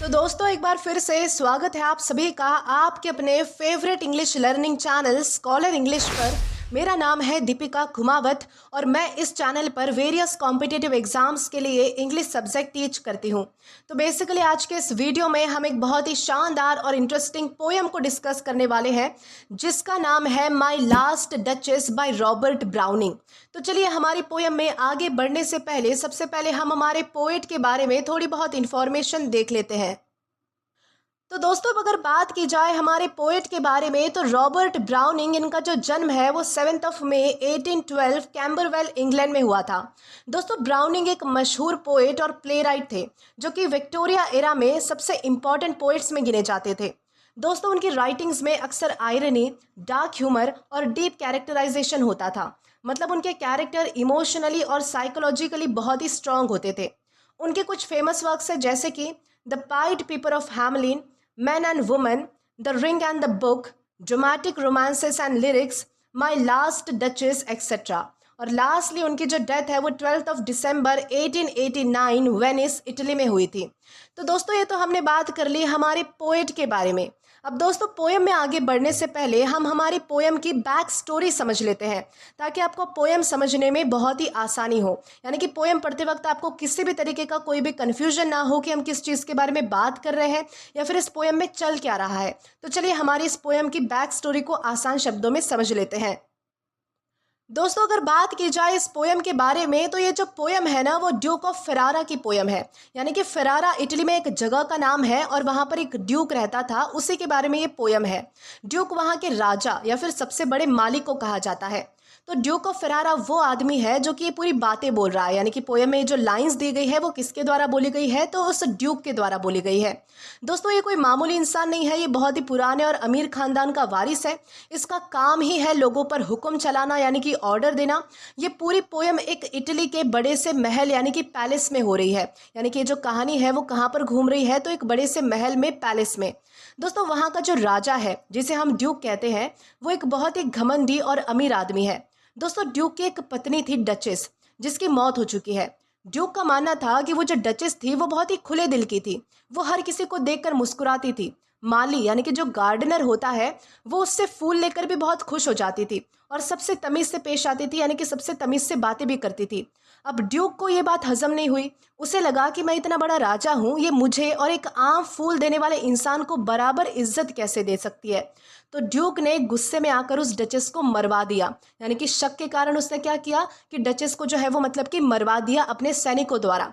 तो दोस्तों एक बार फिर से स्वागत है आप सभी का आपके अपने favourite English learning channel scholar English पर। मेरा नाम है दीपिका कुमावत और मैं इस चैनल पर वेरियस कॉम्पिटिटिव एग्जाम्स के लिए इंग्लिश सब्जेक्ट टीच करती हूं। तो बेसिकली आज के इस वीडियो में हम एक बहुत ही शानदार और इंटरेस्टिंग पोएम को डिस्कस करने वाले हैं जिसका नाम है माई last duchess by Robert browning. तो चलिए हमारी पोएम में आगे बढ़ने से पहले सबसे पहले हम हमारे पोएट के बारे में थोड़ी बहुत इंफॉर्मेशन देख लेते हैं। तो दोस्तों अगर बात की जाए हमारे पोएट के बारे में तो रॉबर्ट ब्राउनिंग, इनका जो जन्म है वो 7 मई 1812 कैम्बरवेल इंग्लैंड में हुआ था। दोस्तों ब्राउनिंग एक मशहूर पोएट और प्ले राइट थे जो कि विक्टोरिया एरा में सबसे इम्पॉर्टेंट पोएट्स में गिने जाते थे। दोस्तों उनकी राइटिंग्स में अक्सर आयरनी, डार्क ह्यूमर और डीप कैरेक्टराइजेशन होता था। मतलब उनके कैरेक्टर इमोशनली और साइकोलॉजिकली बहुत ही स्ट्रांग होते थे। उनके कुछ फेमस वर्क्स हैं जैसे कि द पाइड पीपर of Hamelin, Men and Women, The Ring and the Book, Dramatic Romances and Lyrics, My Last Duchess, etc. और लास्टली उनकी जो डेथ है वो 12 दिसंबर 1889 वेनिस इटली में हुई थी। तो दोस्तों ये तो हमने बात कर ली हमारे पोएट के बारे में। अब दोस्तों पोएम में आगे बढ़ने से पहले हम हमारी पोएम की बैक स्टोरी समझ लेते हैं ताकि आपको पोएम समझने में बहुत ही आसानी हो, यानी कि पोएम पढ़ते वक्त आपको किसी भी तरीके का कोई भी कन्फ्यूजन ना हो कि हम किस चीज़ के बारे में बात कर रहे हैं या फिर इस पोएम में चल क्या रहा है। तो चलिए हमारी इस पोएम की बैक स्टोरी को आसान शब्दों में समझ लेते हैं। दोस्तों अगर बात की जाए इस पोएम के बारे में तो ये जो पोएम है ना वो ड्यूक ऑफ फेरारा की पोएम है। यानी कि फेरारा इटली में एक जगह का नाम है और वहाँ पर एक ड्यूक रहता था, उसी के बारे में ये पोएम है। ड्यूक वहाँ के राजा या फिर सबसे बड़े मालिक को कहा जाता है। तो ड्यूक ऑफ फेरारा वो आदमी है जो कि ये पूरी बातें बोल रहा है, यानी कि पोएम में जो लाइंस दी गई है वो किसके द्वारा बोली गई है, तो उस ड्यूक के द्वारा बोली गई है। दोस्तों ये कोई मामूली इंसान नहीं है, ये बहुत ही पुराने और अमीर खानदान का वारिस है। इसका काम ही है लोगों पर हुक्म चलाना, यानी कि ऑर्डर देना। ये पूरी पोएम एक इटली के बड़े से महल यानी कि पैलेस में हो रही है, यानी कि जो कहानी है वो कहाँ पर घूम रही है, तो एक बड़े से महल में, पैलेस में। दोस्तों वहाँ का जो राजा है जिसे हम ड्यूक कहते हैं वो एक बहुत ही घमंडी और अमीर आदमी है। दोस्तों ड्यूक की एक पत्नी थी डचेस, जिसकी मौत हो चुकी है। ड्यूक का मानना था कि वो जो डचेस थी वो बहुत ही खुले दिल की थी, वो हर किसी को देखकर मुस्कुराती थी। माली यानी कि जो गार्डनर होता है वो उससे फूल लेकर भी बहुत खुश हो जाती थी और सबसे तमीज से पेश आती थी, यानी कि सबसे तमीज से बातें भी करती थी। अब ड्यूक को ये बात हजम नहीं हुई। उसे लगा कि मैं इतना बड़ा राजा हूँ, ये मुझे और एक आम फूल देने वाले इंसान को बराबर इज्जत कैसे दे सकती है। तो ड्यूक ने गुस्से में आकर उस डचेस को मरवा दिया, यानी कि शक के कारण उसने क्या किया कि डचेस को जो है वो मतलब कि मरवा दिया अपने सैनिकों द्वारा।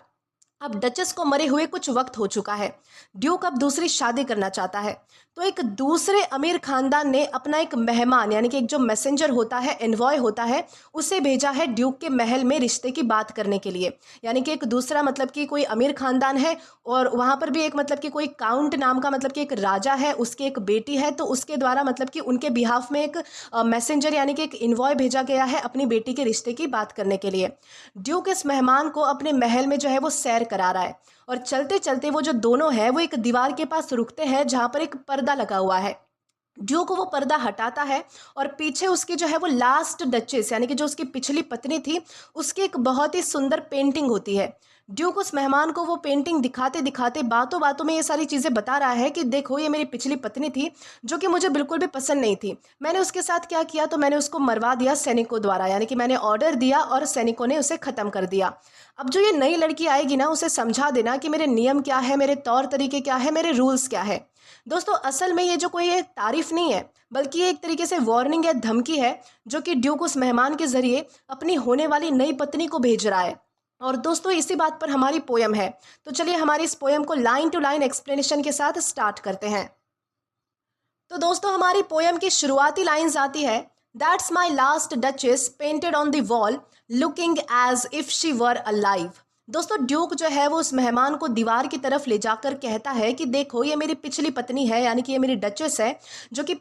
अब डचेस को मरे हुए कुछ वक्त हो चुका है। ड्यूक अब दूसरी शादी करना चाहता है। तो एक दूसरे अमीर खानदान ने अपना एक मेहमान यानी कि एक जो मैसेंजर होता है, एनवॉय होता है, उसे भेजा है ड्यूक के महल में रिश्ते की बात करने के लिए। यानी कि एक दूसरा मतलब कि कोई अमीर खानदान है और वहाँ पर भी एक मतलब कि कोई काउंट नाम का मतलब कि एक राजा है, उसकी एक बेटी है, तो उसके द्वारा मतलब कि उनके बिहाफ में एक मैसेंजर यानी कि एक इन्वॉय भेजा गया है अपनी बेटी के रिश्ते की बात करने के लिए। ड्यूक इस मेहमान को अपने महल में जो है वो सैर करा रहा है और चलते चलते वो जो दोनों हैं वो एक दीवार के पास रुकते हैं जहाँ पर एक पर्दा लगा हुआ है। ड्यूक वो पर्दा हटाता है और पीछे उसकी जो है वो लास्ट डचेस यानी कि जो उसकी पिछली पत्नी थी उसकी एक बहुत ही सुंदर पेंटिंग होती है। ड्यूक उस मेहमान को वो पेंटिंग दिखाते दिखाते बातों बातों में ये सारी चीज़ें बता रहा है कि देखो ये मेरी पिछली पत्नी थी जो कि मुझे बिल्कुल भी पसंद नहीं थी। मैंने उसके साथ क्या किया, तो मैंने उसको मरवा दिया सैनिकों द्वारा, यानी कि मैंने ऑर्डर दिया और सैनिकों ने उसे ख़त्म कर दिया। अब जो ये नई लड़की आएगी ना उसे समझा देना कि मेरे नियम क्या है, मेरे तौर तरीके क्या है, मेरे रूल्स क्या है। दोस्तों असल में ये जो कोई एक तारीफ नहीं है बल्कि ये एक तरीके से वार्निंग है, धमकी है जो कि ड्यूक उस मेहमान के जरिए अपनी होने वाली नई पत्नी को भेज रहा है। और दोस्तों इसी बात पर हमारी पोएम है। तो चलिए हमारी इस पोएम को लाइन टू लाइन एक्सप्लेनेशन के साथ स्टार्ट करते हैं। तो दोस्तों हमारी पोएम की शुरुआती लाइंस आती है, that's my last duchess painted on the wall looking as if she were alive. दोस्तों ड्यूक जो है वो उस मेहमान को दीवार की तरफ ले जाकर कहता है कि देखो ये मेरी पिछली पत्नी है, यानी कि ये मेरी डचेस है जो कि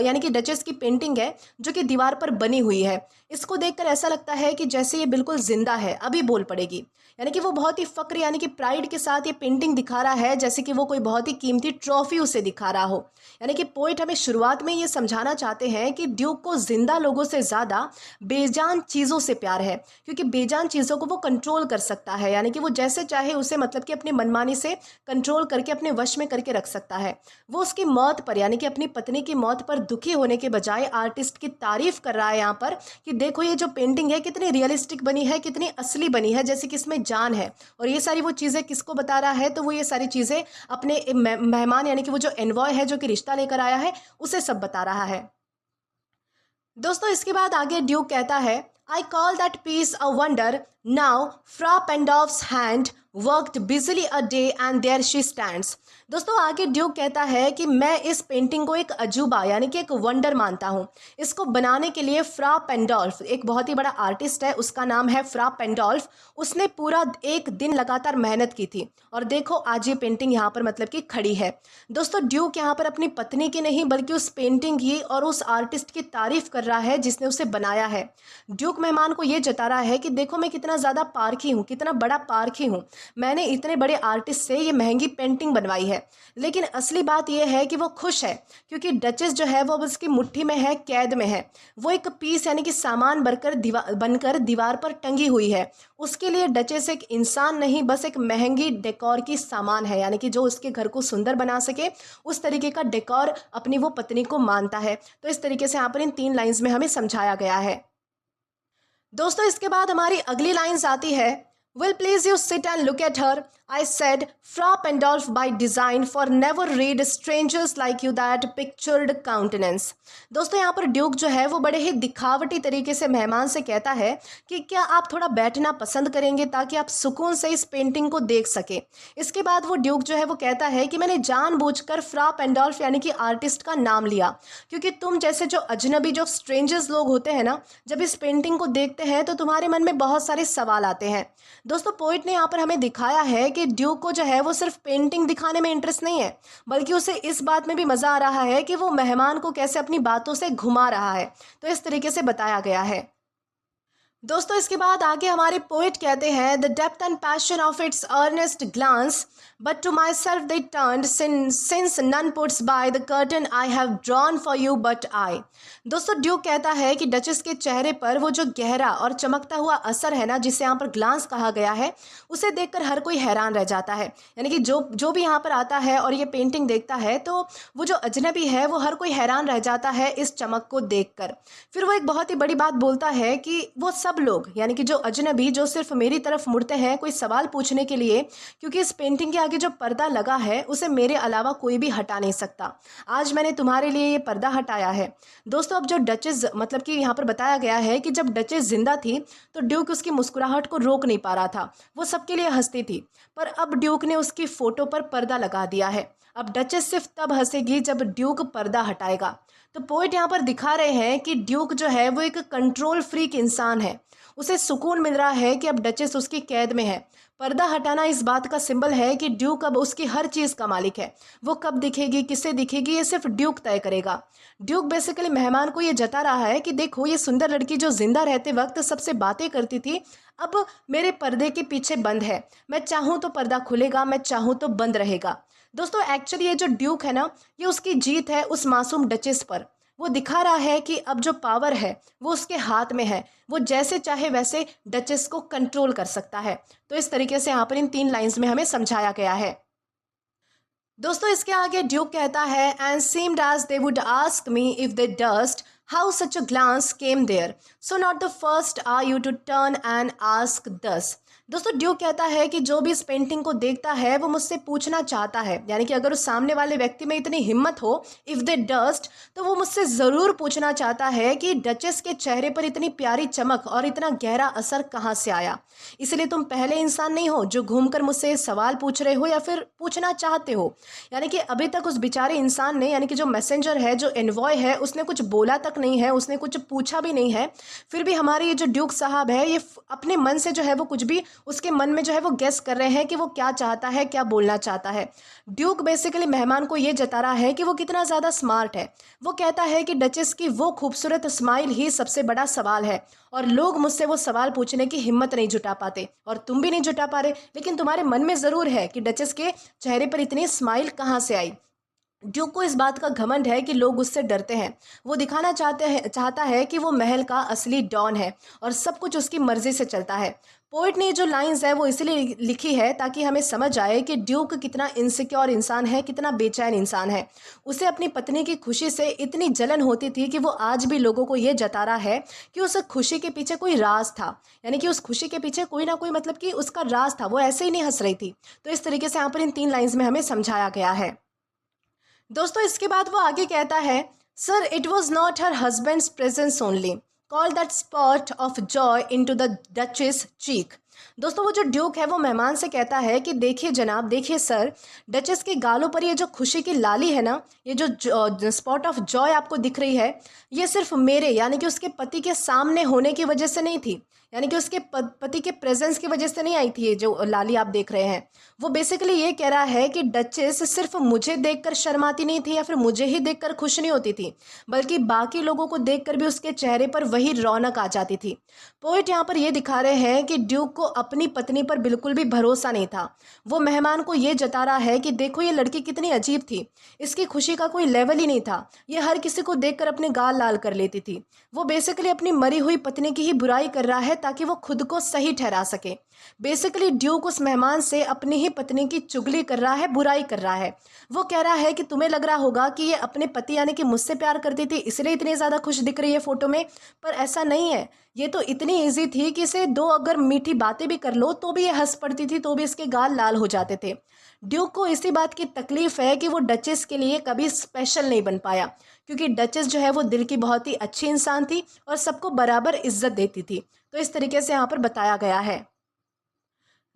यानी कि डचेस की पेंटिंग है जो कि दीवार पर बनी हुई है। इसको देखकर ऐसा लगता है कि जैसे ये बिल्कुल जिंदा है, अभी बोल पड़ेगी। यानी कि वो बहुत ही फक्र यानी कि प्राइड के साथ ये पेंटिंग दिखा रहा है जैसे कि वो कोई बहुत ही कीमती ट्रॉफी उसे दिखा रहा हो। यानी कि पोइट हमें शुरुआत में ये समझाना चाहते हैं कि ड्यूक को जिंदा लोगों से ज़्यादा बेजान चीज़ों से प्यार है, क्योंकि बेजान चीज़ों को वो कंट्रोल कर सकता है। है, यानी कि वो जैसे चाहे उसे मतलब कि अपनी मनमानी से कंट्रोल करके अपने वश में करके रख सकता है। वो उसकी मौत पर यानी कि अपनी पत्नी की मौत पर दुखी होने के बजाय आर्टिस्ट की तारीफ कर रहा है यहाँ पर कि देखो ये जो पेंटिंग है कितनी रियलिस्टिक बनी है, कितनी असली बनी है, जैसे कि इसमें जान है। और ये सारी वो चीज़ें किसको बता रहा है, तो वो ये सारी चीज़ें अपने मेहमान यानी कि वो जो एनवॉय है जो कि रिश्ता लेकर आया है उसे सब बता रहा है। दोस्तों इसके बाद आगे ड्यूक कहता है, I call that piece a wonder, now Fra Pandolf's hand worked busily a day and there she stands. दोस्तों आगे ड्यूक कहता है कि मैं इस पेंटिंग को एक अजूबा यानी कि एक वंडर मानता हूँ। इसको बनाने के लिए फ्रा पेंडोल्फ एक बहुत ही बड़ा आर्टिस्ट है, उसका नाम है फ्रा पेंडोल्फ। उसने पूरा एक दिन लगातार मेहनत की थी और देखो आज ये पेंटिंग यहाँ पर मतलब कि खड़ी है। दोस्तों ड्यूक यहाँ पर अपनी पत्नी की नहीं बल्कि उस पेंटिंग की और उस आर्टिस्ट की तारीफ कर रहा है जिसने उसे बनाया है। ड्यूक मेहमान को ये जता रहा है कि देखो मैं कितना ज़्यादा पारखी हूँ, कितना बड़ा पारखी हूँ, मैंने इतने बड़े आर्टिस्ट से ये महंगी पेंटिंग बनवाई है। लेकिन असली बात यह है कि वो खुश है क्योंकि डचेस जो है वो अब उसकी मुट्ठी में है, कैद में है। वो एक पीस यानी कि सामान बनकर दीवार पर टंगी हुई है। उसके लिए डचेस एक इंसान नहीं बस एक महंगी डेकोर की सामान है, यानी कि जो उसके घर को सुंदर बना सके उस तरीके का डेकोर अपनी वो पत्नी को मानता है। तो इस तरीके से यहाँ पर इन 3 लाइंस में हमें समझाया गया है। दोस्तों इसके बाद हमारी अगली लाइंस आती है, Will please you sit and look at her, I said, Fra Pandolf by design, for never read strangers like you that pictured countenance। दोस्तों यहाँ पर ड्यूक जो है वो बड़े ही दिखावटी तरीके से मेहमान से कहता है कि क्या आप थोड़ा बैठना पसंद करेंगे ताकि आप सुकून से इस पेंटिंग को देख सके। इसके बाद वो ड्यूक जो है वो कहता है कि मैंने जानबूझकर फ्रा पेंडोल्फ यानी कि आर्टिस्ट का नाम लिया क्योंकि तुम जैसे जो अजनबी जो स्ट्रेंजर्स लोग होते हैं ना, जब इस पेंटिंग को देखते हैं तो तुम्हारे मन में बहुत सारे सवाल आते हैं। दोस्तों पोइट ने यहाँ पर हमें दिखाया है कि ड्यूक को जो है वो सिर्फ पेंटिंग दिखाने में इंटरेस्ट नहीं है बल्कि उसे इस बात में भी मज़ा आ रहा है कि वो मेहमान को कैसे अपनी बातों से घुमा रहा है। तो इस तरीके से बताया गया है। दोस्तों इसके बाद आगे हमारे पोइट कहते हैं, the depth and passion of its earnest glance but to myself they turned since none puts by the curtain I have drawn for you but I. दोस्तों ड्यूक कहता है कि डचेस के चेहरे पर वो जो गहरा और चमकता हुआ असर है ना, जिसे यहाँ पर ग्लांस कहा गया है, उसे देखकर हर कोई हैरान रह जाता है। यानी कि जो भी यहाँ पर आता है और ये पेंटिंग देखता है तो वो जो अजनबी है वो हर कोई हैरान रह जाता है इस चमक को देखकर। फिर वो एक बहुत ही बड़ी बात बोलता है कि वो सब लोग यानी कि जो अजनबी जो सिर्फ मेरी तरफ मुड़ते हैं कोई सवाल पूछने के लिए, क्योंकि इस पेंटिंग के आगे जो पर्दा लगा है उसे मेरे अलावा कोई भी हटा नहीं सकता। आज मैंने तुम्हारे लिए ये पर्दा हटाया है। दोस्तों अब जो डचेस मतलब कि यहाँ पर बताया गया है कि जब डचेस जिंदा थी तो ड्यूक उसकी मुस्कुराहट को रोक नहीं पा रहा था, वो सबके लिए हंसती थी, पर अब ड्यूक ने उसकी फोटो पर पर्दा लगा दिया है। अब डचेस सिर्फ तब हंसेगी जब ड्यूक पर्दा हटाएगा। तो पोइट यहाँ पर दिखा रहे हैं कि ड्यूक जो है वो एक कंट्रोल फ्रीक इंसान है। उसे सुकून मिल रहा है कि अब डचेस उसकी कैद में है। पर्दा हटाना इस बात का सिंबल है कि ड्यूक अब उसकी हर चीज़ का मालिक है। वो कब दिखेगी, किससे दिखेगी, ये सिर्फ ड्यूक तय करेगा। ड्यूक बेसिकली मेहमान को ये जता रहा है कि देखो ये सुंदर लड़की जो जिंदा रहते वक्त सबसे बातें करती थी अब मेरे पर्दे के पीछे बंद है। मैं चाहूँ तो पर्दा खुलेगा, मैं चाहूँ तो बंद रहेगा। दोस्तों एक्चुअली ये जो ड्यूक है ना, ये उसकी जीत है उस मासूम डचेस पर। वो दिखा रहा है कि अब जो पावर है वो उसके हाथ में है, वो जैसे चाहे वैसे डचेस को कंट्रोल कर सकता है। तो इस तरीके से यहाँ पर इन 3 लाइंस में हमें समझाया गया है। दोस्तों इसके आगे ड्यूक कहता है, and seemed as they would ask me if they durst how such a glance came there, so not the first are you to turn and ask thus. दोस्तों ड्यूक कहता है कि जो भी इस पेंटिंग को देखता है वो मुझसे पूछना चाहता है, यानी कि अगर उस सामने वाले व्यक्ति में इतनी हिम्मत हो, इफ़ दे डस्ट, तो वो मुझसे ज़रूर पूछना चाहता है कि डचेस के चेहरे पर इतनी प्यारी चमक और इतना गहरा असर कहाँ से आया। इसलिए तुम पहले इंसान नहीं हो जो घूमकर मुझसे सवाल पूछ रहे हो या फिर पूछना चाहते हो। यानी कि अभी तक उस बेचारे इंसान ने, यानी कि जो मैसेंजर है, जो एनवॉय है, उसने कुछ बोला तक नहीं है, उसने कुछ पूछा भी नहीं है। फिर भी हमारे ये जो ड्यूक साहब है ये अपने मन से जो है वो कुछ भी उसके मन में जो है वो गेस कर रहे हैं कि वो क्या चाहता है, क्या बोलना चाहता है। ड्यूक बेसिकली मेहमान को ये जता रहा है कि वो कितना ज़्यादा स्मार्ट है। वो कहता है कि डचेस की वो खूबसूरत स्माइल ही सबसे बड़ा सवाल है और लोग मुझसे वो सवाल पूछने की हिम्मत नहीं जुटा पाते और तुम भी नहीं जुटा पा रहे, लेकिन तुम्हारे मन में ज़रूर है कि डचेस के चेहरे पर इतनी स्माइल कहाँ से आई। ड्यूक को इस बात का घमंड है कि लोग उससे डरते हैं। वो दिखाना चाहता है कि वो महल का असली डॉन है और सब कुछ उसकी मर्जी से चलता है। पोइट ने जो लाइंस है वो इसलिए लिखी है ताकि हमें समझ आए कि ड्यूक कितना इनसिक्योर इंसान है, कितना बेचैन इंसान है। उसे अपनी पत्नी की खुशी से इतनी जलन होती थी कि वो आज भी लोगों को ये जता रहा है कि उस खुशी के पीछे कोई राज था, यानी कि उस खुशी के पीछे कोई ना कोई मतलब कि उसका राज था, वो ऐसे ही नहीं हंस रही थी। तो इस तरीके से यहाँ पर इन 3 लाइंस में हमें समझाया गया है। दोस्तों इसके बाद वो आगे कहता है, sir it was not her husband's presence only call that spot of joy into the duchess cheek. दोस्तों वो जो ड्यूक है वो मेहमान से कहता है कि देखिए जनाब, देखिए सर, डचेस के गालों पर ये जो खुशी की लाली है ना, ये जो स्पॉट ऑफ जॉय आपको दिख रही है, ये सिर्फ मेरे यानी कि उसके पति के सामने होने की वजह से नहीं थी, यानी कि उसके पति के प्रेजेंस की वजह से नहीं आई थी। ये जो लाली आप देख रहे हैं, वो बेसिकली ये कह रहा है कि डचेस सिर्फ मुझे देखकर शर्माती नहीं थी या फिर मुझे ही देखकर खुश नहीं होती थी, बल्कि बाकी लोगों को देखकर भी उसके चेहरे पर वही रौनक आ जाती थी। पोइट यहाँ पर ये दिखा रहे हैं कि ड्यूक को अपनी पत्नी पर बिल्कुल भी भरोसा नहीं था। वो मेहमान को ये जता रहा है कि देखो ये लड़की कितनी अजीब थी, इसकी खुशी का कोई लेवल ही नहीं था, ये हर किसी को देखकर अपने गाल लाल कर लेती थी। वो बेसिकली अपनी मरी हुई पत्नी की ही बुराई कर रहा है ताकि वो खुद को सही ठहरा सके। बेसिकली ड्यूक उस मेहमान से अपनी ही पत्नी की चुगली कर रहा है, बुराई कर रहा है। वो कह रहा है कि तुम्हें लग रहा होगा कि ये अपने पति यानी कि मुझसे प्यार करती थी इसलिए इतनी ज़्यादा खुश दिख रही है फोटो में, पर ऐसा नहीं है। ये तो इतनी ईजी थी कि इसे 2 अगर मीठी बातें भी कर लो तो भी ये हंस पड़ती थी, तो भी इसके गाल लाल हो जाते थे। ड्यूक को इसी बात की तकलीफ है कि वो डचेस के लिए कभी स्पेशल नहीं बन पाया, क्योंकि डचेस जो है वो दिल की बहुत ही अच्छी इंसान थी और सबको बराबर इज्जत देती थी। तो इस तरीके से यहाँ पर बताया गया है।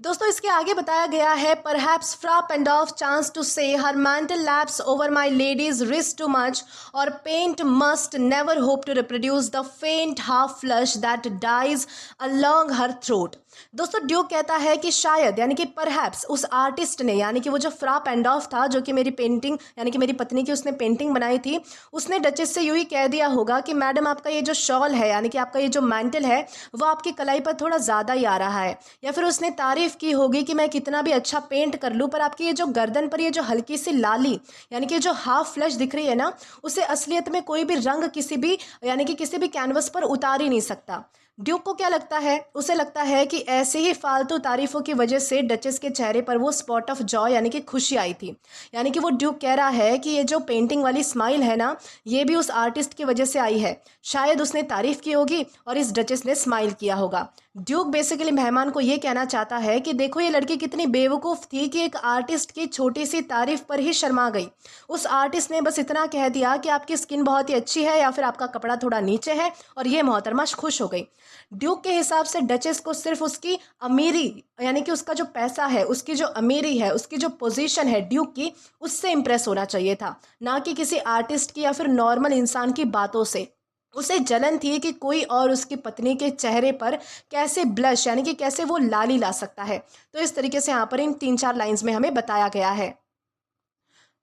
दोस्तों इसके आगे बताया गया है, perhaps Fra and of chance to say her mantle laps over my lady's wrist too much और paint must never hope to reproduce the faint half flush that dies along her throat. दोस्तों duke कहता है कि शायद यानी कि perhaps उस artist ने, यानी कि वो जो फ्रॉप एंड ऑफ था जो कि मेरी पेंटिंग यानी कि मेरी पत्नी की उसने पेंटिंग बनाई थी, उसने डचेस से यूँ ही कह दिया होगा कि मैडम आपका ये जो शॉल है यानी कि आपका ये जो मैंटल है वो आपकी कलाई पर थोड़ा ज़्यादा ही आ रहा है, या फिर उसने तारीफ़ की होगी कि मैं कितना भी अच्छा पेंट कर लूँ पर आपकी ये जो गर्दन पर ये जो हल्की सी लाली यानी कि जो हाफ फ्लश दिख रही है ना, उसे असलियत में कोई भी रंग किसी भी यानी कि किसी भी कैनवस पर उतार ही नहीं सकता। ड्यूक को क्या लगता है, उसे लगता है कि ऐसे ही फालतू तारीफों की वजह से डचेस के चेहरे पर वो स्पॉट ऑफ जॉय यानी कि खुशी आई थी। यानी कि वो ड्यूक कह रहा है कि ये जो पेंटिंग वाली स्माइल है ना, ये भी उस आर्टिस्ट की वजह से आई है। शायद उसने तारीफ की होगी और इस डचेस ने स्माइल किया होगा। ड्यूक बेसिकली मेहमान को ये कहना चाहता है कि देखो ये लड़की कितनी बेवकूफ़ थी कि एक आर्टिस्ट की छोटी सी तारीफ पर ही शर्मा गई। उस आर्टिस्ट ने बस इतना कह दिया कि आपकी स्किन बहुत ही अच्छी है या फिर आपका कपड़ा थोड़ा नीचे है, और ये मोहतरमा खुश हो गई। ड्यूक के हिसाब से डचेस को सिर्फ उसकी अमीरी यानी कि उसका जो पैसा है, उसकी जो अमीरी है, उसकी जो पोजीशन है ड्यूक की, उससे इम्प्रेस होना चाहिए था, ना कि किसी आर्टिस्ट की या फिर नॉर्मल इंसान की बातों से। उसे जलन थी कि कोई और उसकी पत्नी के चेहरे पर कैसे ब्लश यानी कि कैसे वो लाली ला सकता है। तो इस तरीके से यहाँ पर इन 3-4 लाइंस में हमें बताया गया है।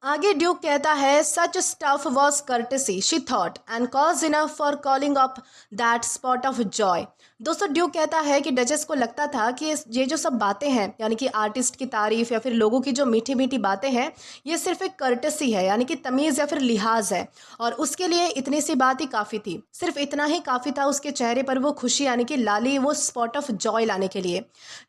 आगे ड्यूक कहता है, such stuff was courtesy she thought and cause enough for calling up that spot of Joy. दोस्तों ड्यूक कहता है कि डचेस को लगता था कि ये जो सब बातें हैं यानी कि आर्टिस्ट की तारीफ या फिर लोगों की जो मीठी मीठी बातें हैं, ये सिर्फ एक कर्टेसी है यानी कि तमीज़ या फिर लिहाज है, और उसके लिए इतनी सी बात ही काफ़ी थी। सिर्फ इतना ही काफ़ी था उसके चेहरे पर वो खुशी यानी कि लाली, वो स्पॉट ऑफ जॉय लाने के लिए।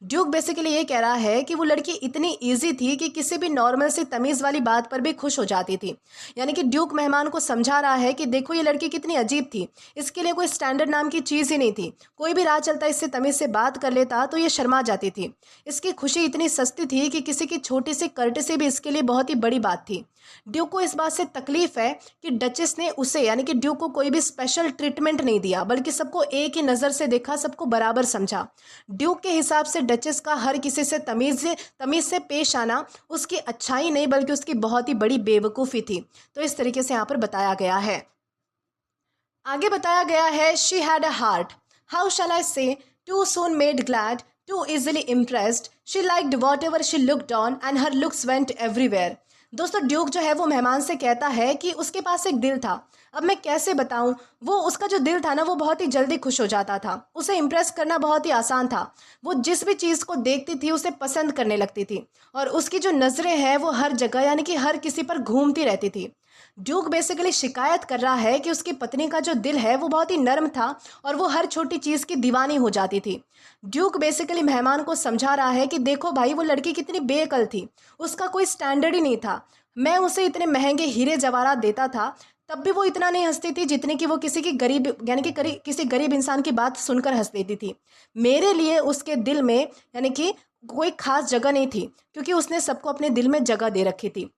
ड्यूक बेसिकली ये कह रहा है कि वो लड़की इतनी ईजी थी कि किसी भी नॉर्मल सी तमीज़ वाली बात पर भी खुश हो जाती थी। यानी कि ड्यूक मेहमान को समझा रहा है कि देखो ये लड़की कितनी अजीब थी, इसके लिए कोई स्टैंडर्ड नाम की चीज़ ही नहीं थी। कोई भी राह चलता इससे तमीज़ से बात कर लेता तो ये शर्मा जाती थी। इसकी खुशी इतनी सस्ती थी कि किसी की छोटी सी कर्टेसी भी इसके लिए बहुत ही बड़ी बात थी। ड्यूक को इस बात से तकलीफ है कि डचेस ने उसे यानी कि ड्यूक को कोई भी स्पेशल ट्रीटमेंट नहीं दिया, बल्कि सबको एक ही नज़र से देखा, सबको बराबर समझा। ड्यूक के हिसाब से डचेस का हर किसी से तमीज़ से पेश आना उसकी अच्छाई नहीं बल्कि उसकी बहुत ही बड़ी बेवकूफ़ी थी। तो इस तरीके से यहाँ पर बताया गया है। आगे बताया गया है, she had a heart, how shall I say, too soon made glad, too easily impressed, she liked whatever she looked on and her looks went everywhere. दोस्तों ड्यूक जो है वो मेहमान से कहता है कि उसके पास एक दिल था। अब मैं कैसे बताऊं, वो उसका जो दिल था ना वो बहुत ही जल्दी खुश हो जाता था। उसे इम्प्रेस करना बहुत ही आसान था। वो जिस भी चीज़ को देखती थी उसे पसंद करने लगती थी और उसकी जो नज़रें हैं वो हर जगह यानी कि हर किसी पर घूमती रहती थी। ड्यूक बेसिकली शिकायत कर रहा है कि उसकी पत्नी का जो दिल है वो बहुत ही नर्म था और वो हर छोटी चीज़ की दीवानी हो जाती थी। ड्यूक बेसिकली मेहमान को समझा रहा है कि देखो भाई, वो लड़की कितनी बेअकल थी, उसका कोई स्टैंडर्ड ही नहीं था। मैं उसे इतने महंगे हीरे जवाहरात देता था, तब भी वो इतना नहीं हंसती थी जितने कि वो किसी की गरीब यानी कि किसी गरीब इंसान की बात सुनकर हंस देती थी। मेरे लिए उसके दिल में यानी कि कोई खास जगह नहीं थी, क्योंकि उसने सबको अपने दिल में जगह दे रखी थी।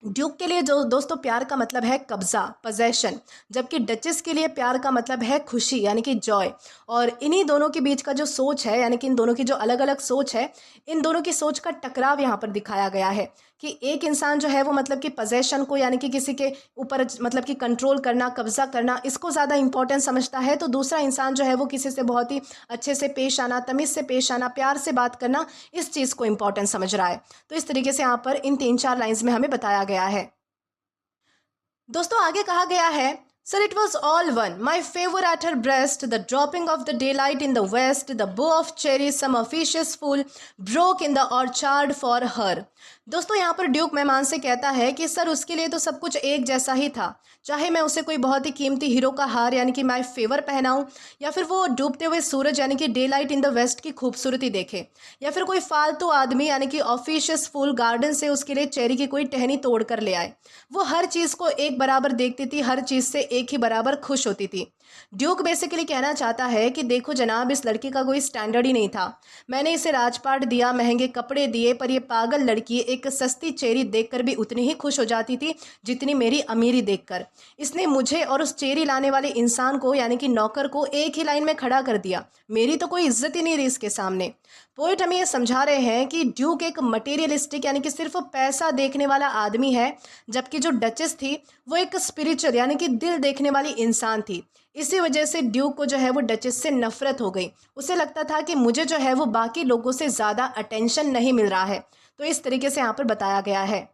ड्यूक के लिए जो दोस्तों प्यार का मतलब है कब्जा, पोजेशन, जबकि डचेस के लिए प्यार का मतलब है खुशी यानी कि जॉय। और इन्हीं दोनों के बीच का जो सोच है यानी कि इन दोनों की जो अलग अलग सोच है, इन दोनों की सोच का टकराव यहाँ पर दिखाया गया है कि एक इंसान जो है वो मतलब कि पोजेशन को यानी कि किसी के ऊपर मतलब कि कंट्रोल करना, कब्जा करना, इसको ज़्यादा इंपॉर्टेंट समझता है, तो दूसरा इंसान जो है वो किसी से बहुत ही अच्छे से पेश आना, तमीज़ से पेश आना, प्यार से बात करना, इस चीज़ को इंपॉर्टेंट समझ रहा है। तो इस तरीके से यहाँ पर इन 3-4 लाइंस में हमें बताया गया है। दोस्तों आगे कहा गया है, sir it was all one, my favour at her breast, the dropping of the daylight in the west, the bough of cherry, some officious fool broke in the orchard for her. दोस्तों यहाँ पर Duke मेहमान से कहता है कि sir उसके लिए तो सब कुछ एक जैसा ही था, चाहे मैं उसे कोई बहुत ही कीमती हीरो का हार यानी कि माई फेवर पहनाऊं, या फिर वो डूबते हुए सूरज यानी कि daylight in the west की खूबसूरती देखे, या फिर कोई फालतू आदमी यानी कि ऑफिशियस फूल गार्डन से उसके लिए चेरी की कोई टहनी तोड़ कर ले आए। वो हर चीज़ को एक बराबर देखती थी, हर चीज़ से एक ही बराबर खुश होती थी। ड्यूक बेसिकली कहना चाहता है कि देखो जनाब, इस लड़की का कोई स्टैंडर्ड ही नहीं था। मैंने इसे राजपाट दिया, महंगे कपड़े दिए, पर ये पागल लड़की एक सस्ती चेरी देखकर भी उतनी ही खुश हो जाती थी जितनी मेरी अमीरी देखकर। इसने मुझे और उस चेरी लाने वाले इंसान को यानी कि नौकर को एक ही लाइन में खड़ा कर दिया। मेरी तो कोई इज्जत ही नहीं रही इसके सामने। पोइट हमें ये समझा रहे हैं कि ड्यूक एक मटेरियलिस्टिक यानी कि सिर्फ पैसा देखने वाला आदमी है, जबकि जो डचेस थी वो एक स्पिरिचुअल यानी कि दिल देखने वाली इंसान थी। इसी वजह से ड्यूक को जो है वो डचेस से नफरत हो गई। उसे लगता था कि मुझे जो है वो बाकी लोगों से ज़्यादा अटेंशन नहीं मिल रहा है। तो इस तरीके से यहाँ पर बताया गया है।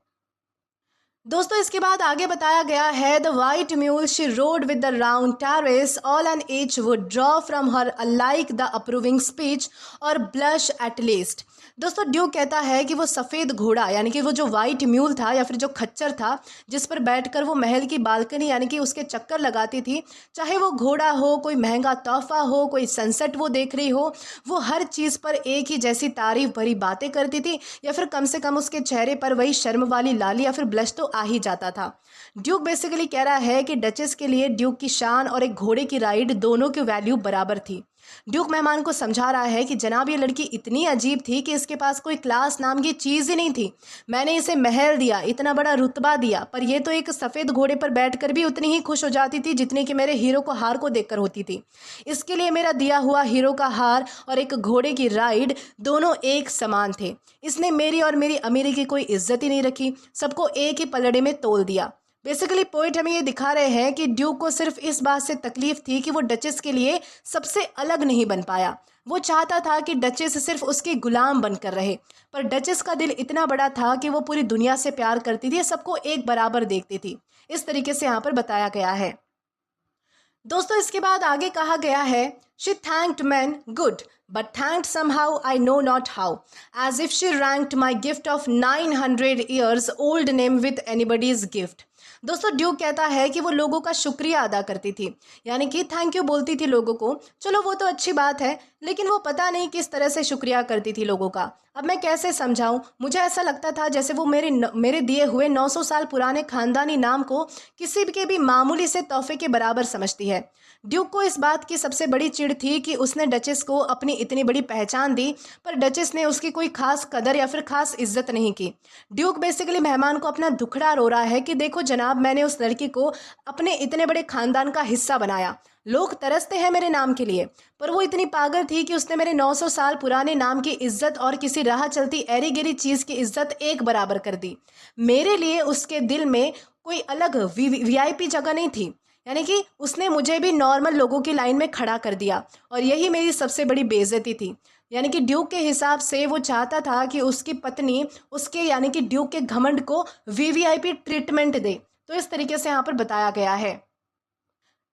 दोस्तों इसके बाद आगे बताया गया है, the white mule she road with the round terrace, all and each would draw from her alike the approving speech और ब्लश एट लीस्ट। दोस्तों ड्यूक कहता है कि वो सफ़ेद घोड़ा यानी कि वो जो वाइट म्यूल था या फिर जो खच्चर था जिस पर बैठकर वो महल की बालकनी यानी कि उसके चक्कर लगाती थी, चाहे वो घोड़ा हो, कोई महंगा तोहफा हो, कोई सनसेट वो देख रही हो, वो हर चीज़ पर एक ही जैसी तारीफ भरी बातें करती थी, या फिर कम से कम उसके चेहरे पर वही शर्म वाली लाली या फिर ब्लश तो आ ही जाता था। ड्यूक बेसिकली कह रहा है कि डचेस के लिए ड्यूक की शान और एक घोड़े की राइड दोनों की वैल्यू बराबर थी। ड्यूक मेहमान को समझा रहा है कि जनाब ये लड़की इतनी अजीब थी कि इसके पास कोई क्लास नाम की चीज़ ही नहीं थी। मैंने इसे महल दिया, इतना बड़ा रुतबा दिया, पर यह तो एक सफ़ेद घोड़े पर बैठकर भी उतनी ही खुश हो जाती थी जितनी कि मेरे हीरो को हार को देखकर होती थी। इसके लिए मेरा दिया हुआ हीरो का हार और एक घोड़े की राइड दोनों एक समान थे। इसने मेरी और मेरी अमीरी की कोई इज्जत ही नहीं रखी, सबको एक ही पलड़े में तोल दिया। बेसिकली पोइट हमें ये दिखा रहे हैं कि ड्यूक को सिर्फ इस बात से तकलीफ थी कि वो डचेस के लिए सबसे अलग नहीं बन पाया। वो चाहता था कि डचेस सिर्फ उसके गुलाम बनकर रहे, पर डचेस का दिल इतना बड़ा था कि वो पूरी दुनिया से प्यार करती थी, सबको एक बराबर देखती थी। इस तरीके से यहाँ पर बताया गया है। दोस्तों इसके बाद आगे कहा गया है, she thanked man good but thanked somehow I know not how, as if she ranked my gift of 900 years old name with anybody's gift। दोस्तों ड्यूक कहता है कि वो लोगों का शुक्रिया अदा करती थी, यानी कि थैंक यू बोलती थी लोगों को। चलो वो तो अच्छी बात है, लेकिन वो पता नहीं किस तरह से शुक्रिया करती थी लोगों का। अब मैं कैसे समझाऊं, मुझे ऐसा लगता था जैसे वो मेरे दिए हुए 900 साल पुराने खानदानी नाम को किसी के भी मामूली से तोहफे के बराबर समझती है। ड्यूक को इस बात की सबसे बड़ी चिढ़ थी कि उसने डचेस को अपनी इतनी बड़ी पहचान दी, पर डचेस ने उसकी कोई खास कदर या फिर खास इज्जत नहीं की। ड्यूक बेसिकली मेहमान को अपना दुखड़ा रो रहा है कि देखो जनाब, मैंने उस लड़की को अपने इतने बड़े खानदान का हिस्सा बनाया, लोग तरसते हैं मेरे नाम के लिए, पर वो इतनी पागल थी कि उसने मेरे 900 साल पुराने नाम की इज्जत और किसी राह चलती एरी गिरी चीज़ की इज्जत एक बराबर कर दी। मेरे लिए उसके दिल में कोई अलग वीआईपी जगह नहीं थी, यानी कि उसने मुझे भी नॉर्मल लोगों की लाइन में खड़ा कर दिया, और यही मेरी सबसे बड़ी बेइज्जती थी। यानी कि ड्यूक के हिसाब से वो चाहता था कि उसकी पत्नी उसके यानी कि ड्यूक के घमंड को वीवीआईपी ट्रीटमेंट दे। तो इस तरीके से यहाँ पर बताया गया है।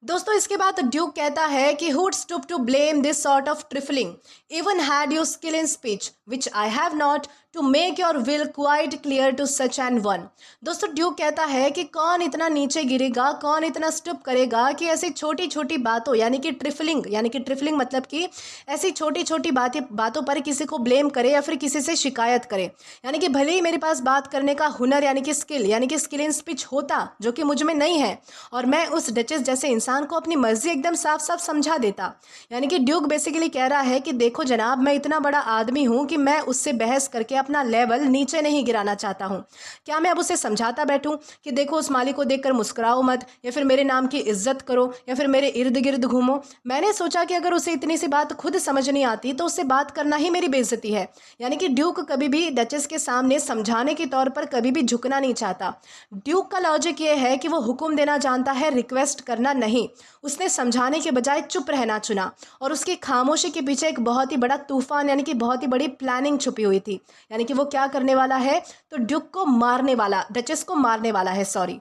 दोस्तों इसके बाद ड्यूक कहता है कि who'd stoop to blame this sort of trifling, even had you skill in speech, which I have not, to make your will quite clear to such an one। दोस्तों ड्यूक कहता है कि कौन इतना नीचे गिरेगा, कौन इतना स्टूप करेगा कि ऐसी छोटी छोटी बातों यानी कि ट्रिफलिंग मतलब कि ऐसी छोटी छोटी बातों पर किसी को ब्लेम करे या फिर किसी से शिकायत करे। यानी कि भले ही मेरे पास बात करने का हुनर यानी कि स्किल इन स्पीच होता, जो कि मुझ में नहीं है, और मैं उस डचेस जैसे इंसान को अपनी मर्जी एकदम साफ साफ समझा देता। यानी कि ड्यूक बेसिकली कह रहा है कि देखो जनाब, मैं इतना बड़ा आदमी हूँ कि मैं उससे बहस करके अपना लेवल नीचे नहीं गिराना चाहता हूँ। क्या मैं अब उसे समझाता बैठूँ कि देखो उस माली को देखकर मुस्कुराओ मत, या फिर मेरे नाम की इज्जत करो, या फिर मेरे इर्द गिर्द घूमो। मैंने सोचा कि अगर उसे इतनी सी बात खुद समझ नहीं आती तो उससे बात करना ही मेरी बेइज्जती है। यानी कि ड्यूक कभी भी डचेस के सामने समझाने के तौर पर कभी भी झुकना नहीं चाहता। ड्यूक का लॉजिक ये है कि वो हुक्म देना जानता है, रिक्वेस्ट करना नहीं। उसने समझाने के बजाय चुप रहना चुना, और उसकी खामोशी के पीछे एक बहुत ही बड़ा तूफान यानी कि बहुत ही बड़ी प्लानिंग छुपी हुई थी। यानी कि वो क्या करने वाला है, तो ड्यूक को मारने वाला, डचेस को मारने वाला है, सॉरी।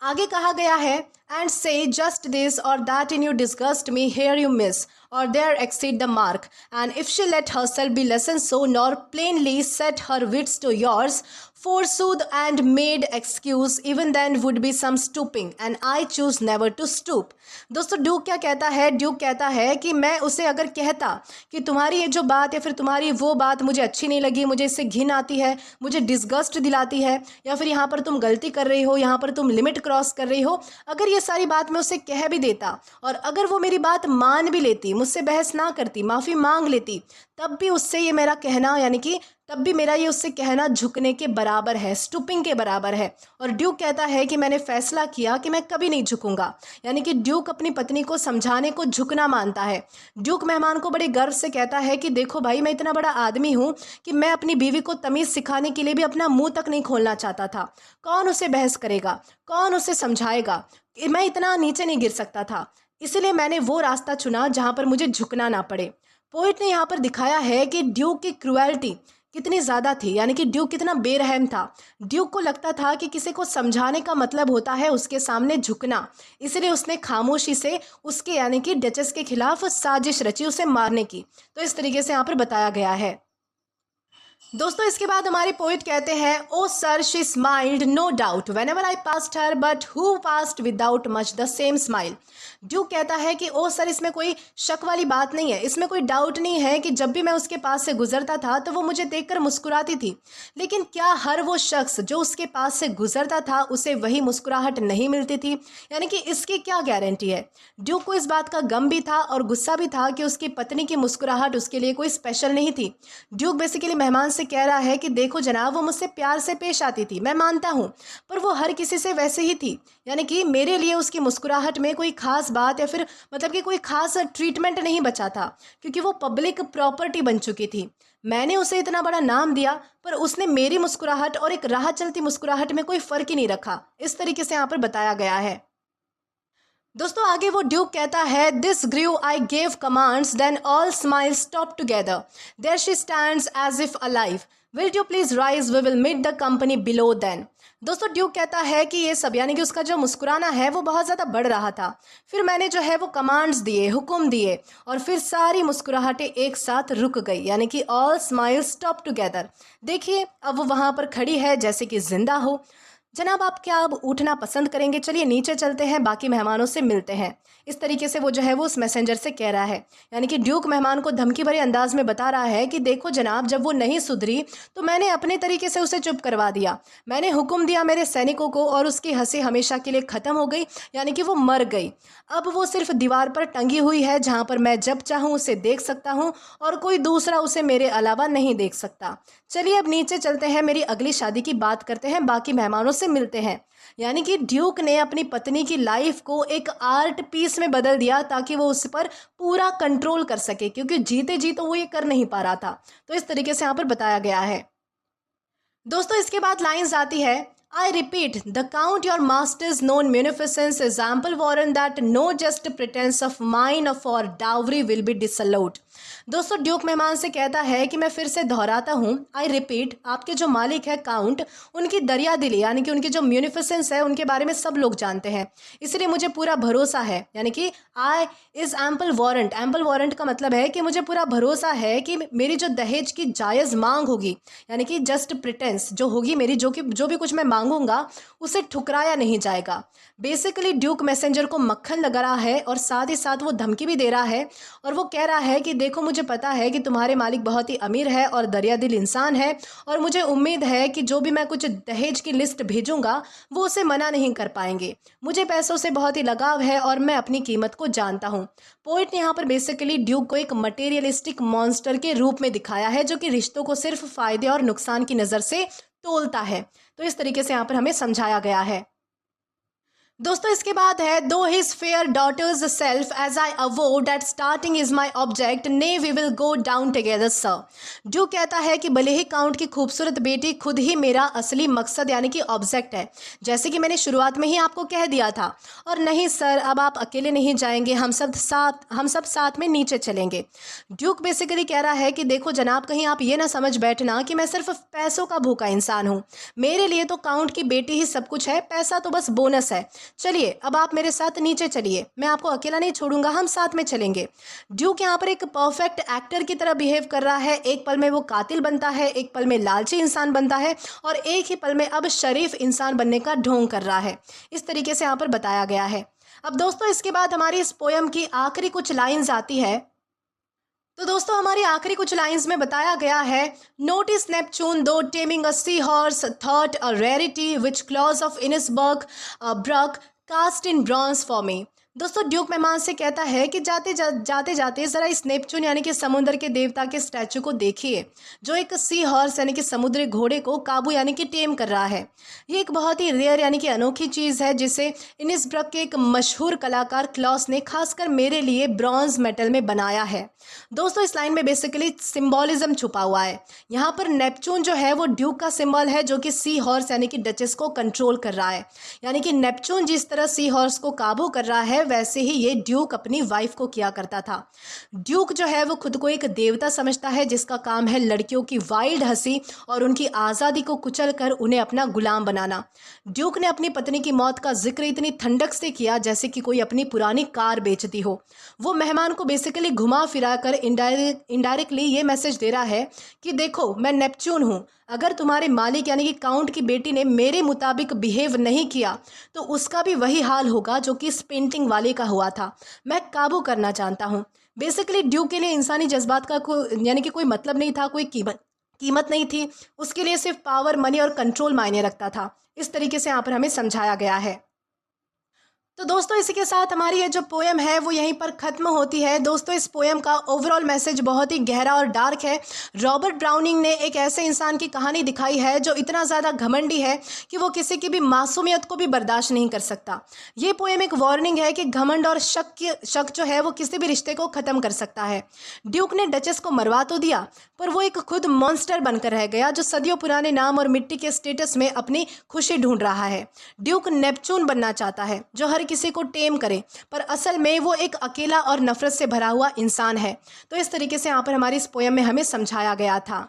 आगे कहा गया है एंड से जस्ट दिस और that in you disgust me here you miss or there exceed the mark, and if she let herself be lessened so nor plainly set her wits to yours, forsooth and made excuse, even then would be some stooping, and I choose never to stoop। दोस्तों Duke क्या कहता है, Duke कहता है कि मैं उसे अगर कहता कि तुम्हारी ये जो बात या फिर तुम्हारी वो बात मुझे अच्छी नहीं लगी, मुझे इससे घिन आती है, मुझे डिस्गस्ट दिलाती है, या फिर यहाँ पर तुम गलती कर रही हो, यहाँ पर तुम लिमिट क्रॉस कर रही हो, अगर ये सारी बात मैं उसे कह भी देता और अगर वो मेरी बात मान भी लेती, मुझसे बहस ना करती, माफ़ी मांग लेती, तब भी उससे ये मेरा कहना यानी कि तब भी मेरा ये उससे कहना झुकने के बराबर है, स्टूपिंग के बराबर है। और ड्यूक कहता है कि मैंने फैसला किया कि मैं कभी नहीं झुकूंगा। यानी कि ड्यूक अपनी पत्नी को समझाने को झुकना मानता है। ड्यूक मेहमान को बड़े गर्व से कहता है कि देखो भाई, मैं इतना बड़ा आदमी हूँ कि मैं अपनी बीवी को तमीज़ सिखाने के लिए भी अपना मुँह तक नहीं खोलना चाहता था। कौन उसे बहस करेगा, कौन उसे समझाएगा, मैं इतना नीचे नहीं गिर सकता था। इसलिए मैंने वो रास्ता चुना जहाँ पर मुझे झुकना ना पड़े। पोइट ने यहाँ पर दिखाया है कि ड्यूक की क्रूएल्टी कितनी ज़्यादा थी, यानी कि ड्यूक कितना बेरहम था। ड्यूक को लगता था कि किसी को समझाने का मतलब होता है उसके सामने झुकना, इसलिए उसने खामोशी से उसके यानी कि डचेस के खिलाफ साजिश रची उसे मारने की। तो इस तरीके से यहाँ पर बताया गया है। दोस्तों इसके बाद हमारे पोइट कहते हैं, oh sir she smiled no doubt when ever I passed her, but who passed without much the same smile. Duke कहता है कि ओ सर, इसमें कोई शक वाली बात नहीं है, इसमें कोई डाउट नहीं है कि जब भी मैं उसके पास से गुजरता था तो वो मुझे देखकर मुस्कुराती थी, लेकिन क्या हर वो शख्स जो उसके पास से गुजरता था उसे वही मुस्कुराहट नहीं मिलती थी? यानी कि इसकी क्या गारंटी है? ड्यूक को इस बात का गम भी था और गुस्सा भी था कि उसकी पत्नी की मुस्कुराहट उसके लिए कोई स्पेशल नहीं थी। ड्यूक बेसिकली मेहमान से कह रहा है कि देखो जनाब, वो मुझसे प्यार से पेश आती थी, मैं मानता हूँ, पर वो हर किसी से वैसे ही थी। यानी कि मेरे लिए उसकी मुस्कुराहट में कोई खास बात या फिर मतलब कि कोई खास ट्रीटमेंट नहीं बचा था, क्योंकि वो पब्लिक प्रॉपर्टी बन चुकी थी। मैंने उसे इतना बड़ा नाम दिया, पर उसने मेरी मुस्कुराहट और एक राह चलती मुस्कुराहट में कोई फ़र्क ही नहीं रखा। इस तरीके से यहाँ पर बताया गया है। दोस्तों आगे वो ड्यूक कहता है, this grew I gave commands then all smile stop together, there she stands as if alive, will you please rise, we will meet the company below then. दोस्तों ड्यूक कहता है कि ये सब यानी कि उसका जो मुस्कुराना है वो बहुत ज़्यादा बढ़ रहा था। फिर मैंने जो है वो कमांड्स दिए, हुक्म दिए, और फिर सारी मुस्कुराहटें एक साथ रुक गई, यानी कि ऑल स्माइल स्टॉप टुगेदर। देखिए अब वो वहाँ पर खड़ी है जैसे कि जिंदा हो। जनाब आप क्या अब उठना पसंद करेंगे? चलिए नीचे चलते हैं, बाकी मेहमानों से मिलते हैं। इस तरीके से वो जो है वो उस मैसेंजर से कह रहा है। यानी कि ड्यूक मेहमान को धमकी भरे अंदाज में बता रहा है कि देखो जनाब, जब वो नहीं सुधरी तो मैंने अपने तरीके से उसे चुप करवा दिया। मैंने हुक्म दिया मेरे सैनिकों को और उसकी हंसी हमेशा के लिए ख़त्म हो गई, यानी कि वो मर गई। अब वो सिर्फ दीवार पर टंगी हुई है जहाँ पर मैं जब चाहूँ उसे देख सकता हूँ और कोई दूसरा उसे मेरे अलावा नहीं देख सकता। चलिए अब नीचे चलते हैं, मेरी अगली शादी की बात करते हैं, बाकी मेहमानों से मिलते हैं। यानी कि ड्यूक ने अपनी पत्नी की लाइफ को एक आर्ट पीस में बदल दिया ताकि वो उस पर पूरा कंट्रोल कर सके, क्योंकि जीते जी तो वो ये कर नहीं पा रहा था। तो इस तरीके से यहाँ पर बताया गया है। दोस्तों इसके बाद लाइंस आती है, I repeat, the count your master's known munificence is ample warrant that no just pretense of mine or for dowry will be disallowed. दोस्तों ड्यूक मेहमान से कहता है कि मैं फिर से दोहराता हूँ, आई रिपीट, आपके जो मालिक है काउंट, उनकी दरिया दिली यानी कि उनकी जो म्यूनिफिसेंस है उनके बारे में सब लोग जानते हैं, इसलिए मुझे पूरा भरोसा है, यानी कि I is ample warrant. Ample warrant का मतलब है कि मुझे पूरा भरोसा है कि मेरी जो दहेज की जायज़ मांग होगी, यानी कि जस्ट प्रिटेंस जो होगी मेरी, जो भी कुछ मैं मांगूंगा उसे ठुकराया नहीं जाएगा। बेसिकली ड्यूक मैसेंजर को मक्खन लगा रहा है और साथ ही साथ वो धमकी भी दे रहा है और वो कह रहा है कि देखो मुझे पता है कि तुम्हारे मालिक बहुत ही अमीर है और दरिया दिल इंसान है, और मुझे उम्मीद है कि जो भी मैं कुछ दहेज की लिस्ट भेजूंगा वो उसे मना नहीं कर पाएंगे। मुझे पैसों से बहुत ही लगाव है और मैं अपनी कीमत को जानता हूँ। पोइट ने यहाँ पर बेसिकली ड्यूक को एक मटेरियलिस्टिक मॉन्स्टर के रूप में दिखाया है जो कि रिश्तों को सिर्फ फायदे और नुकसान की नज़र से तोलता है। तो इस तरीके से यहाँ पर हमें समझाया गया है। दोस्तों इसके बाद है, though his fair daughter's self as I avowed at starting is my object, nay we will go down together sir. Duke कहता है कि भले ही काउंट की खूबसूरत बेटी खुद ही मेरा असली मकसद यानी कि ऑब्जेक्ट है, जैसे कि मैंने शुरुआत में ही आपको कह दिया था। और नहीं सर, अब आप अकेले नहीं जाएंगे, हम सब साथ में नीचे चलेंगे। ड्यूक बेसिकली कह रहा है कि देखो जनाब, कहीं आप ये ना समझ बैठना कि मैं सिर्फ पैसों का भूखा इंसान हूँ। मेरे लिए तो काउंट की बेटी ही सब कुछ है, पैसा तो बस बोनस है। चलिए अब आप मेरे साथ नीचे चलिए, मैं आपको अकेला नहीं छोड़ूंगा, हम साथ में चलेंगे। ड्यूक यहाँ पर एक परफेक्ट एक्टर की तरह बिहेव कर रहा है। एक पल में वो कातिल बनता है, एक पल में लालची इंसान बनता है और एक ही पल में अब शरीफ इंसान बनने का ढोंग कर रहा है। इस तरीके से यहाँ पर बताया गया है। अब दोस्तों इसके बाद हमारी इस पोयम की आखिरी कुछ लाइन्स आती है। तो दोस्तों हमारी आखिरी कुछ लाइंस में बताया गया है, notice Neptune though taming a sea horse thought a rarity which Claus of Innsbruck cast in bronze for me. दोस्तों ड्यूक मेहमान से कहता है कि जाते जाते ज़रा इस नेपच्यून यानी कि समुद्र के देवता के स्टैचू को देखिए, जो एक सी हॉर्स यानी कि समुद्री घोड़े को काबू यानी कि टेम कर रहा है। ये एक बहुत ही रेयर यानी कि अनोखी चीज़ है जिसे इनिसब्रक के एक मशहूर कलाकार क्लॉस ने खासकर मेरे लिए ब्रॉन्ज मेटल में बनाया है। दोस्तों इस लाइन में बेसिकली सिंबॉलिज्म छुपा हुआ है। यहाँ पर नेपच्यून जो है वो ड्यूक का सिंबल है जो कि सी हॉर्स यानी कि डचेस को कंट्रोल कर रहा है। यानी कि नेपच्यून जिस तरह सी हॉर्स को काबू कर रहा है वैसे ही ये ड्यूक अपनी वाइफ को किया करता था। ड्यूक जो है वो खुद को एक देवता समझता है जिसका काम है लड़कियों की वाइल्ड हंसी और उनकी आज़ादी को कुचल कर उन्हें अपना गुलाम बनाना। ड्यूक ने अपनी पत्नी की मौत का जिक्र इतनी ठंडक से किया जैसे कि कोई अपनी पुरानी कार बेचती हो। वो मेहमान को बेसिकली घुमा फिरा कर इनडायरेक्टली ये मैसेज दे रहा है कि देखो मैं नेपच्यून हूँ, अगर तुम्हारे मालिक यानी कि काउंट की बेटी ने मेरे मुताबिक बिहेव नहीं किया तो उसका भी वही हाल होगा जो कि इस पेंटिंग वाले का हुआ था। मैं काबू करना चाहता हूँ। बेसिकली ड्यूक के लिए इंसानी जज्बात का यानी कि कोई मतलब नहीं था, कोई कीमत नहीं थी। उसके लिए सिर्फ पावर, मनी और कंट्रोल मायने रखता था। इस तरीके से यहाँ पर हमें समझाया गया है। तो दोस्तों इसी के साथ हमारी ये जो पोएम है वो यहीं पर ख़त्म होती है। दोस्तों इस पोएम का ओवरऑल मैसेज बहुत ही गहरा और डार्क है। रॉबर्ट ब्राउनिंग ने एक ऐसे इंसान की कहानी दिखाई है जो इतना ज़्यादा घमंडी है कि वो किसी की भी मासूमियत को भी बर्दाश्त नहीं कर सकता। ये पोएम एक वार्निंग है कि घमंड और शक जो है वो किसी भी रिश्ते को ख़त्म कर सकता है। ड्यूक ने डचेस को मरवा तो दिया पर वो एक खुद मॉन्स्टर बनकर रह गया जो सदियों पुराने नाम और मिट्टी के स्टेटस में अपनी खुशी ढूंढ रहा है। ड्यूक नेपच्यून बनना चाहता है जो हर किसी को टेम करे, पर असल में वो एक अकेला और नफरत से भरा हुआ इंसान है। तो इस तरीके से यहाँ पर हमारी इस पोयम में हमें समझाया गया था।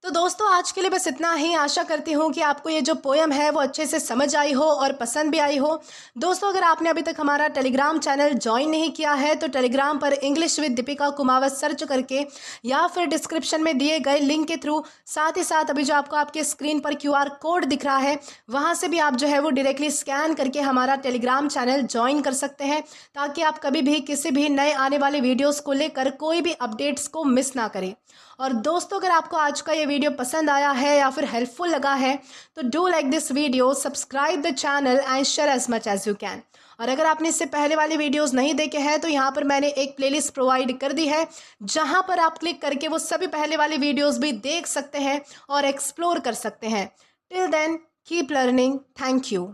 तो दोस्तों आज के लिए बस इतना ही। आशा करती हूँ कि आपको ये जो पोयम है वो अच्छे से समझ आई हो और पसंद भी आई हो। दोस्तों अगर आपने अभी तक हमारा टेलीग्राम चैनल ज्वाइन नहीं किया है तो टेलीग्राम पर English with Deepika Kumawat search करके या फिर डिस्क्रिप्शन में दिए गए लिंक के थ्रू, साथ ही साथ अभी जो आपको आपके स्क्रीन पर QR कोड दिख रहा है वहाँ से भी आप जो है वो डायरेक्टली स्कैन करके हमारा टेलीग्राम चैनल ज्वाइन कर सकते हैं, ताकि आप कभी भी किसी भी नए आने वाले वीडियोज़ को लेकर कोई भी अपडेट्स को मिस ना करें। और दोस्तों अगर आपको आज का ये वीडियो पसंद आया है या फिर हेल्पफुल लगा है तो do like this video, subscribe the channel and share as much as you can. और अगर आपने इससे पहले वाले वीडियोस नहीं देखे हैं तो यहाँ पर मैंने एक प्लेलिस्ट प्रोवाइड कर दी है जहाँ पर आप क्लिक करके वो सभी पहले वाले वीडियोस भी देख सकते हैं और एक्सप्लोर कर सकते हैं। Till then keep learning. Thank you.